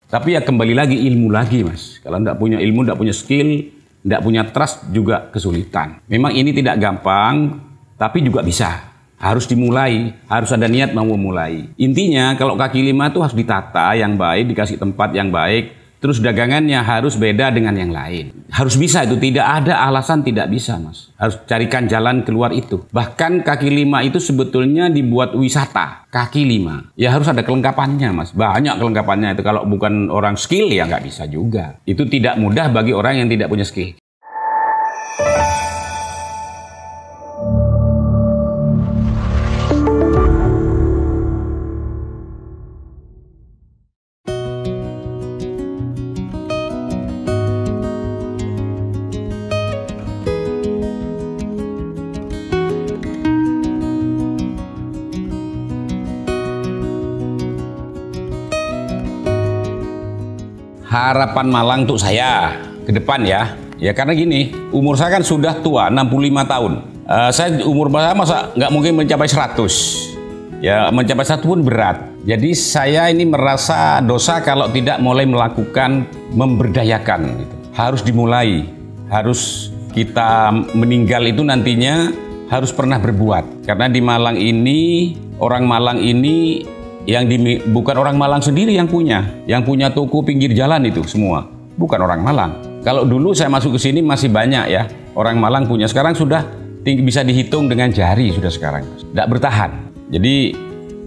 Tapi ya kembali lagi ilmu lagi Mas. Kalau tidak punya ilmu, tidak punya skill, tidak punya trust juga kesulitan. Memang ini tidak gampang, tapi juga bisa. Harus dimulai, harus ada niat mau memulai. Intinya kalau kaki lima itu harus ditata yang baik, dikasih tempat yang baik. Terus dagangannya harus beda dengan yang lain. Harus bisa itu, tidak ada alasan tidak bisa Mas. Harus carikan jalan keluar itu. Bahkan kaki lima itu sebetulnya dibuat wisata. Kaki lima. Ya harus ada kelengkapannya Mas. Banyak kelengkapannya itu. Kalau bukan orang skill ya nggak bisa juga. Itu tidak mudah bagi orang yang tidak punya skill. Harapan Malang untuk saya ke depan ya karena gini, umur saya kan sudah tua, 65 tahun. Saya umur saya masa nggak mungkin mencapai 100. Ya mencapai 100 pun berat. Jadi saya ini merasa dosa kalau tidak mulai melakukan memberdayakan gitu. Harus dimulai, harus kita meninggal itu nantinya harus pernah berbuat. Karena di Malang ini, orang Malang ini bukan orang Malang sendiri yang punya toko pinggir jalan itu semua, bukan orang Malang. Kalau dulu saya masuk ke sini masih banyak ya, orang Malang punya, sekarang sudah bisa dihitung dengan jari sudah sekarang, tidak bertahan. Jadi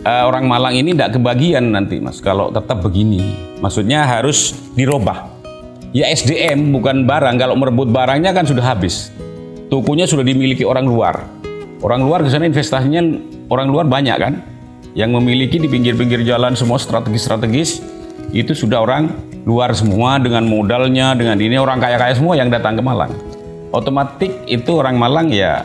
orang Malang ini tidak kebagian nanti Mas, kalau tetap begini. Maksudnya harus dirubah. Ya SDM bukan barang, kalau merebut barangnya kan sudah habis. Tokonya sudah dimiliki orang luar. Orang luar ke sana investasinya orang luar banyak kan. Yang memiliki di pinggir-pinggir jalan semua strategis-strategis itu sudah orang luar semua dengan modalnya, dengan ini orang kaya-kaya semua yang datang ke Malang. Otomatis itu orang Malang ya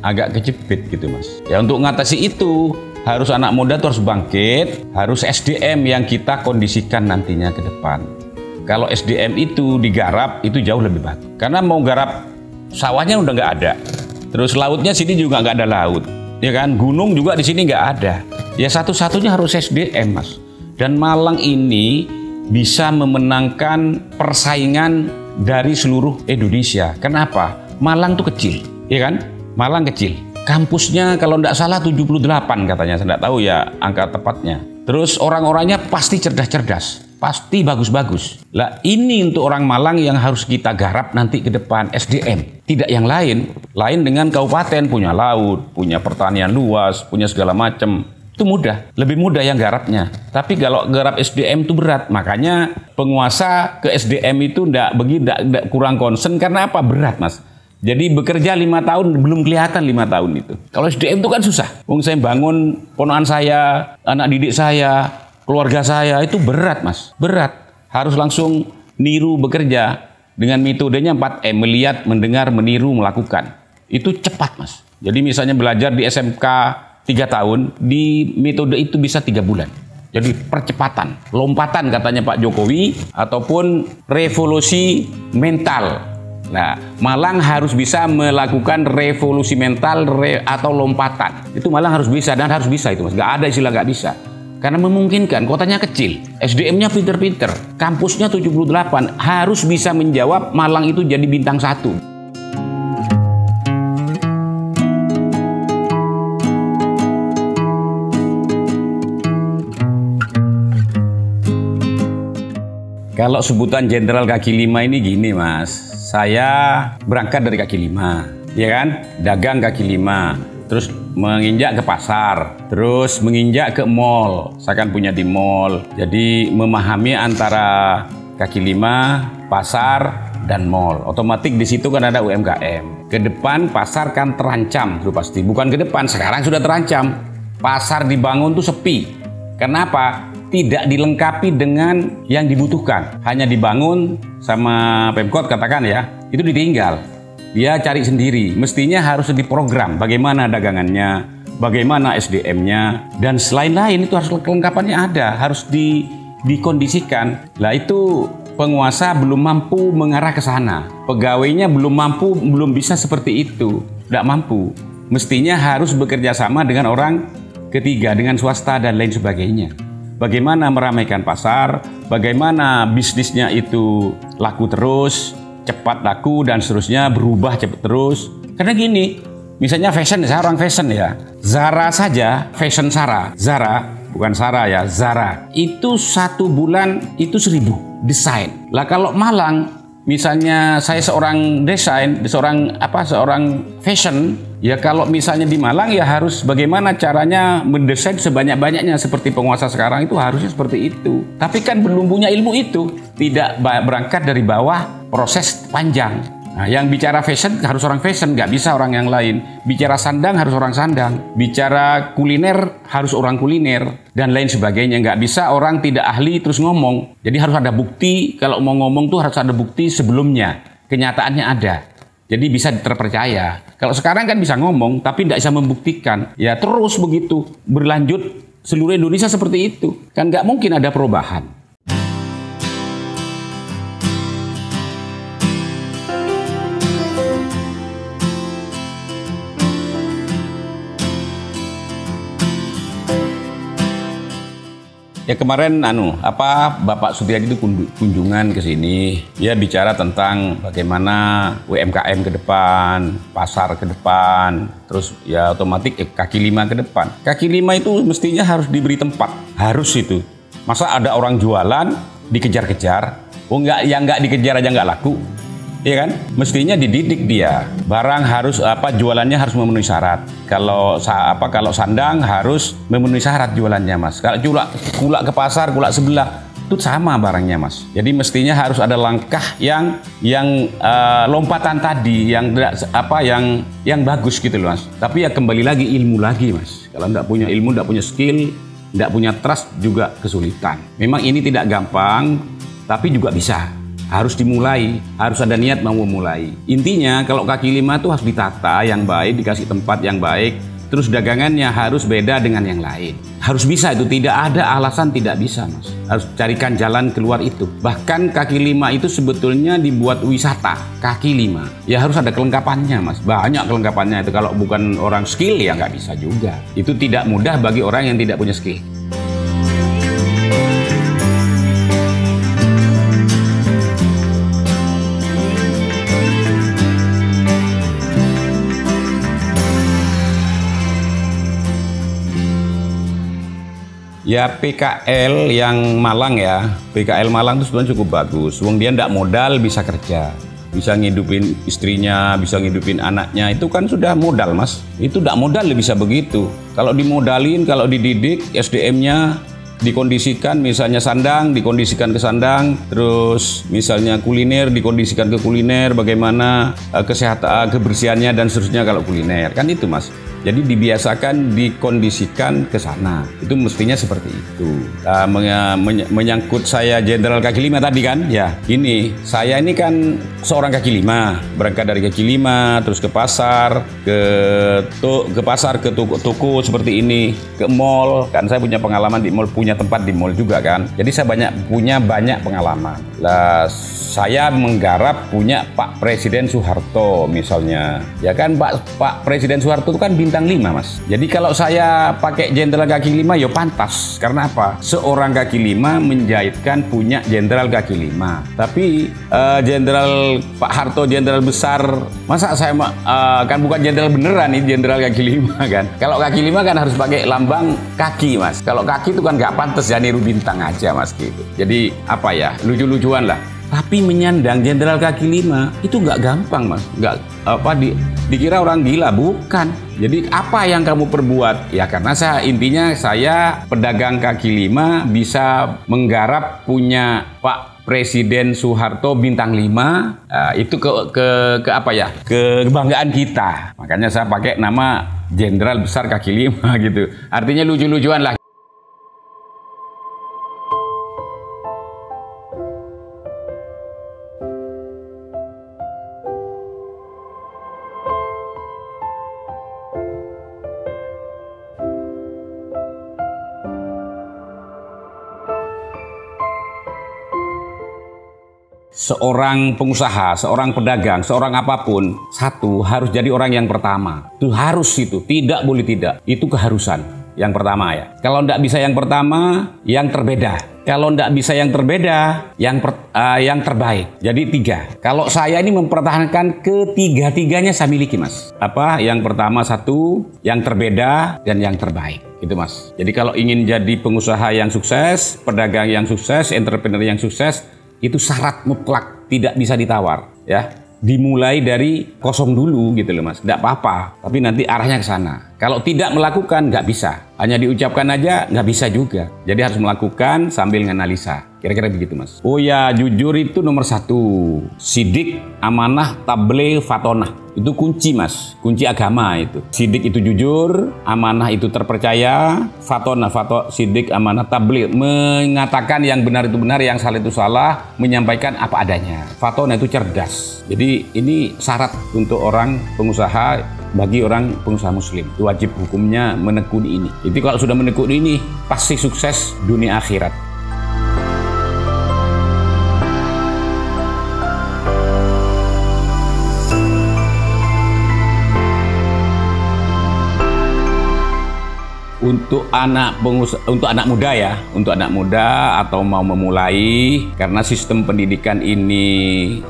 agak kejepit gitu Mas. Ya untuk mengatasi itu harus anak muda harus bangkit, harus SDM yang kita kondisikan nantinya ke depan. Kalau SDM itu digarap itu jauh lebih bagus. Karena mau garap sawahnya udah nggak ada. Terus lautnya sini juga nggak ada laut. Ya kan, gunung juga di sini nggak ada. Ya satu-satunya harus SDM Mas. Dan Malang ini bisa memenangkan persaingan dari seluruh Indonesia. Kenapa? Malang tuh kecil, ya kan? Malang kecil. Kampusnya kalau nggak salah 78 katanya, saya nggak tahu ya angka tepatnya. Terus orang-orangnya pasti cerdas-cerdas, pasti bagus-bagus. Lah ini untuk orang Malang yang harus kita garap nanti ke depan, SDM. Tidak yang lain. Lain dengan kabupaten punya laut, punya pertanian luas, punya segala macam. Itu mudah, lebih mudah yang garapnya. Tapi kalau garap SDM itu berat. Makanya penguasa ke SDM itu kurang concern karena apa? Berat Mas. Jadi bekerja 5 tahun belum kelihatan 5 tahun itu. Kalau SDM itu kan susah. Wong saya bangun ponakan saya, anak didik saya, keluarga saya itu berat Mas. Berat. Harus langsung niru bekerja dengan metodenya 4M. Melihat, mendengar, meniru, melakukan. Itu cepat Mas. Jadi misalnya belajar di SMK 3 tahun, di metode itu bisa 3 bulan. Jadi percepatan, lompatan katanya Pak Jokowi, ataupun revolusi mental. Nah, Malang harus bisa melakukan revolusi mental atau lompatan. Itu Malang harus bisa, dan harus bisa itu Mas. Nggak ada istilah nggak bisa. Karena memungkinkan, kotanya kecil, SDM-nya pinter-pinter, kampusnya 78, harus bisa menjawab Malang itu jadi bintang 1. Kalau sebutan jenderal kaki lima ini gini Mas, saya berangkat dari kaki lima, ya kan? Dagang kaki lima, terus menginjak ke pasar, terus menginjak ke mall. Saya kan punya di mall, jadi memahami antara kaki lima, pasar, dan mall. Otomatis di situ kan ada UMKM. Ke depan pasar kan terancam, itu pasti. Bukan ke depan, sekarang sudah terancam. Pasar dibangun tuh sepi. Kenapa? Tidak dilengkapi dengan yang dibutuhkan. Hanya dibangun sama Pemkot katakan ya, itu ditinggal. Dia cari sendiri. Mestinya harus diprogram bagaimana dagangannya, bagaimana SDM-nya, dan selain-lain itu harus kelengkapannya ada, harus dikondisikan. Lah itu penguasa belum mampu mengarah ke sana. Pegawainya belum mampu, belum bisa seperti itu. Tidak mampu. Mestinya harus bekerja sama dengan orang ketiga, dengan swasta dan lain sebagainya. bagaimana meramaikan pasar, bagaimana bisnisnya itu laku terus, cepat laku dan seterusnya, berubah cepat terus. Karena gini, misalnya fashion, saya orang fashion ya. Zara saja, fashion Zara, bukan Sarah ya, Zara. Itu 1 bulan itu 1000 desain. Lah kalau Malang, misalnya saya seorang desain, seorang fashion, ya kalau misalnya di Malang ya harus bagaimana caranya mendesain sebanyak-banyaknya seperti penguasa sekarang itu harusnya seperti itu. Tapi kan belum punya ilmu itu, tidak berangkat dari bawah, proses panjang. Nah, yang bicara fashion harus orang fashion, nggak bisa orang yang lain. Bicara sandang harus orang sandang. Bicara kuliner harus orang kuliner dan lain sebagainya. Nggak bisa orang tidak ahli terus ngomong. Jadi harus ada bukti. Kalau mau ngomong tuh harus ada bukti sebelumnya. Kenyataannya ada. Jadi bisa terpercaya. Kalau sekarang kan bisa ngomong tapi nggak bisa membuktikan. Ya terus begitu berlanjut seluruh Indonesia seperti itu. Kan nggak mungkin ada perubahan. Ya kemarin Bapak Sutiadi itu kunjungan ke sini. Dia bicara tentang bagaimana UMKM ke depan, pasar ke depan, terus ya otomatis kaki lima ke depan. Kaki lima itu mestinya harus diberi tempat, harus itu. Masa ada orang jualan dikejar-kejar, yang nggak dikejar aja nggak laku. Iya kan? Mestinya dididik dia. Barang harus jualannya harus memenuhi syarat. Kalau sandang harus memenuhi syarat jualannya, Mas. Kalau kulak ke pasar, kulak sebelah itu sama barangnya, Mas. Jadi mestinya harus ada langkah yang lompatan tadi yang bagus gitu loh, Mas. Tapi ya kembali lagi ilmu lagi, Mas. Kalau nggak punya ilmu, nggak punya skill, nggak punya trust juga kesulitan. Memang ini tidak gampang, tapi juga bisa. Harus dimulai, harus ada niat mau memulai. Intinya kalau kaki lima itu harus ditata yang baik, dikasih tempat yang baik, terus dagangannya harus beda dengan yang lain. Harus bisa itu, tidak ada alasan tidak bisa, Mas. Harus carikan jalan keluar itu. Bahkan kaki lima itu sebetulnya dibuat wisata, kaki lima. Ya harus ada kelengkapannya, Mas. Banyak kelengkapannya itu, kalau bukan orang skill ya nggak bisa juga. Itu tidak mudah bagi orang yang tidak punya skill. Ya PKL yang Malang ya, PKL Malang itu sebenarnya cukup bagus. Wong dia ndak modal bisa kerja, bisa ngidupin istrinya, bisa ngidupin anaknya, itu kan sudah modal, Mas. Itu ndak modal bisa begitu. Kalau dimodalin, kalau dididik SDM-nya dikondisikan, misalnya sandang dikondisikan ke sandang, terus misalnya kuliner dikondisikan ke kuliner, bagaimana kesehatan, kebersihannya dan seterusnya kalau kuliner, kan itu, Mas. Jadi dibiasakan, dikondisikan ke sana. Itu mestinya seperti itu. Menyangkut saya Jenderal kaki lima tadi kan, ya ini saya ini kan seorang kaki lima, berangkat dari kaki lima, terus ke pasar, ke toko seperti ini, ke mall. Kan saya punya pengalaman di mall, punya tempat di mall juga kan. Jadi saya punya banyak pengalaman. Lah saya menggarap punya Pak Presiden Soeharto misalnya. Ya kan Pak Presiden Soeharto itu kan bintang 5, Mas. Jadi kalau saya pakai jenderal kaki 5 ya pantas. Karena apa? Seorang kaki 5 menjahitkan punya jenderal kaki 5. Tapi jenderal Pak Harto jenderal besar, masa saya kan bukan jenderal beneran, ini jenderal kaki 5 kan. Kalau kaki 5 kan harus pakai lambang kaki, Mas. Kalau kaki itu kan nggak pantas ya, niru bintang aja, Mas, gitu. Jadi apa ya, lucu-lucuan lah. Tapi menyandang jenderal kaki 5 itu nggak gampang, Mas. Nggak dikira orang gila, bukan. Jadi apa yang kamu perbuat? Ya karena intinya saya pedagang kaki 5 bisa menggarap punya Pak Presiden Soeharto bintang 5. Itu ke apa ya? Kebanggaan kita. Makanya saya pakai nama jenderal besar kaki 5 gitu. Artinya lucu-lucuan lah. Seorang pengusaha, seorang pedagang, seorang apapun, satu harus jadi orang yang pertama. Itu harus, itu tidak boleh tidak. Itu keharusan. yang pertama ya. Kalau nggak bisa yang pertama, yang terbeda. Kalau nggak bisa yang terbeda, yang terbaik. Jadi 3. Kalau saya ini mempertahankan ketiga-tiganya saya miliki, Mas. Yang pertama 1, yang terbeda, dan yang terbaik. Itu, Mas. Jadi kalau ingin jadi pengusaha yang sukses, pedagang yang sukses, entrepreneur yang sukses, itu syarat mutlak, tidak bisa ditawar, ya. Dimulai dari kosong dulu gitu loh, Mas. Nggak apa-apa, tapi nanti arahnya ke sana. Kalau tidak melakukan nggak bisa, hanya diucapkan aja nggak bisa juga. Jadi harus melakukan sambil menganalisa. Kira-kira begitu, Mas. Oh ya, jujur itu nomor 1. Sidik, amanah, tabligh, fatonah. Itu kunci, Mas. Kunci agama itu. Sidik itu jujur, amanah itu terpercaya, fatonah, sidik, amanah, tabligh. Mengatakan yang benar itu benar, yang salah itu salah, menyampaikan apa adanya. Fatonah itu cerdas. Jadi ini syarat untuk orang pengusaha, bagi orang pengusaha muslim. Itu wajib hukumnya menekuni ini. Jadi kalau sudah menekuni ini, pasti sukses dunia akhirat. Untuk anak muda ya, untuk anak muda atau mau memulai, karena sistem pendidikan ini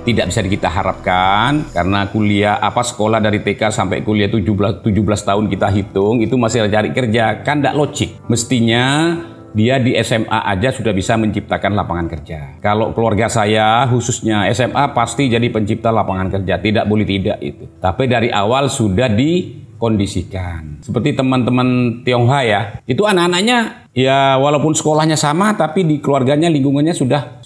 tidak bisa kita harapkan, karena sekolah dari TK sampai kuliah 17 tahun kita hitung, itu masih cari kerja, kan tidak logik. Mestinya dia di SMA aja sudah bisa menciptakan lapangan kerja. Kalau keluarga saya khususnya SMA pasti jadi pencipta lapangan kerja, tidak boleh tidak itu. Tapi dari awal sudah dikondisikan. Seperti teman-teman Tionghoa ya, itu anak-anaknya ya walaupun sekolahnya sama tapi di keluarganya, lingkungannya sudah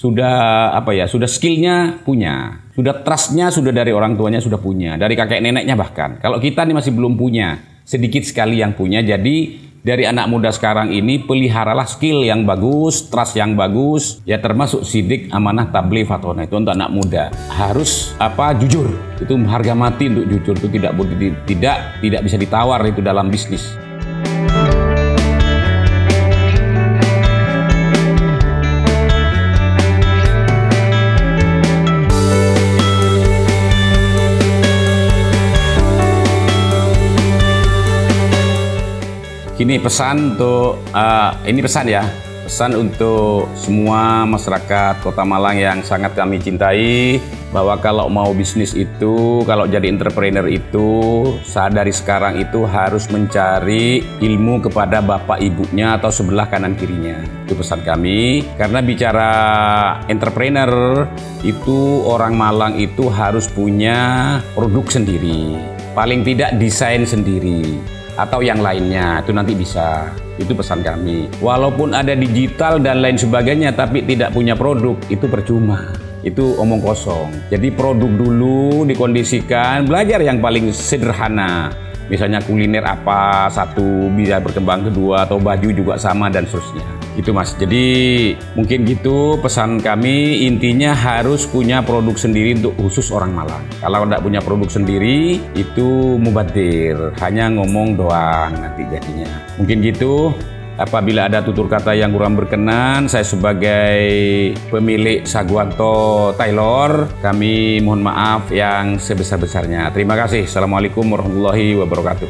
skillnya punya, sudah trustnya sudah dari orang tuanya sudah punya, dari kakek neneknya bahkan. Kalau kita nih masih belum punya, sedikit sekali yang punya. Jadi dari anak muda sekarang ini peliharalah skill yang bagus, trust yang bagus, ya termasuk sidik, amanah, tabligh, fatonah. Itu untuk anak muda harus jujur. Itu harga mati untuk jujur, itu tidak bisa ditawar itu dalam bisnis. Ini pesan untuk semua masyarakat Kota Malang yang sangat kami cintai, bahwa kalau mau bisnis itu, kalau jadi entrepreneur itu, dari sekarang itu harus mencari ilmu kepada bapak ibunya atau sebelah kanan kirinya. Itu pesan kami, karena bicara entrepreneur itu orang Malang itu harus punya produk sendiri, paling tidak desain sendiri, atau yang lainnya, itu nanti bisa. Itu pesan kami. Walaupun ada digital dan lain sebagainya, tapi tidak punya produk, itu percuma. Itu omong kosong. Jadi produk dulu dikondisikan, belajar yang paling sederhana. Misalnya kuliner apa, satu bisa berkembang kedua, atau baju juga sama, dan seterusnya. Itu, Mas. Jadi mungkin gitu pesan kami, intinya harus punya produk sendiri untuk khusus orang Malang. Kalau tidak punya produk sendiri, itu mubazir, hanya ngomong doang nanti jadinya. Mungkin gitu. Apabila ada tutur kata yang kurang berkenan, saya sebagai pemilik Saguanto Tailor, kami mohon maaf yang sebesar-besarnya. Terima kasih. Assalamualaikum warahmatullahi wabarakatuh.